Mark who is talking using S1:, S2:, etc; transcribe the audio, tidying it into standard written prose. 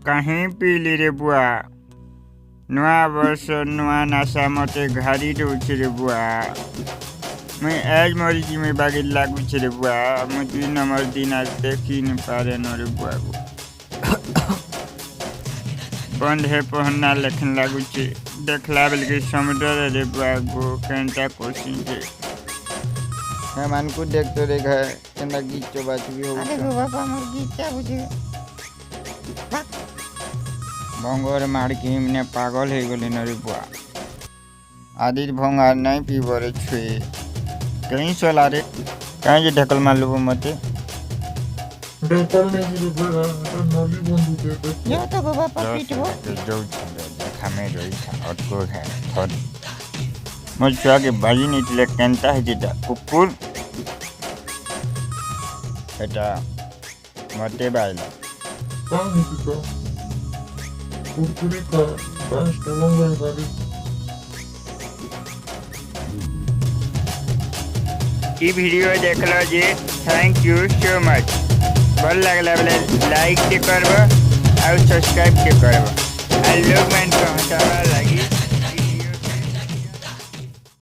S1: कहीं पीली रे बुआ नुआ वर्ष नुआ नाशा मते घारी रोचे रे बुआ मैं आज मोरी जी में बागे लागू छे रे बुआ मैं 2 नंबर दिन आज देखी नहीं पारे न रे बुआ को बंद है पहनना लेकिन लागू छे देखला बेल के समुद्र रे बुआ को केंटा कोशिश छे मैं मान को देख तो रे घर केंटा गीचो बात भी हो
S2: अरे बाबा मोर गीचा बुझे
S1: भंगर मार के मने पागल हो गले न रे बुआ आदिर भंगार नहीं पीबो रे छुए कहीं चला रे कहीं जे ढकल मार लबो मते
S3: ढकल नहीं रे बुआ नली बंदू दे
S2: यो तो बाबा पपीटबो
S1: जो देखा में रोई था और को है थोड़ी मुझे के बाजी निकले केंटा है जेटा कुकुर बेटा मते बाइला
S3: कहां है तो कुरकुरे का बस टोलंगा गाड़ी
S1: ई वीडियो देख लो जी थैंक यू सो मच भल लगला बेले लाइक के करबो और सब्सक्राइब के करबो आ लोग मन को हटावा लगी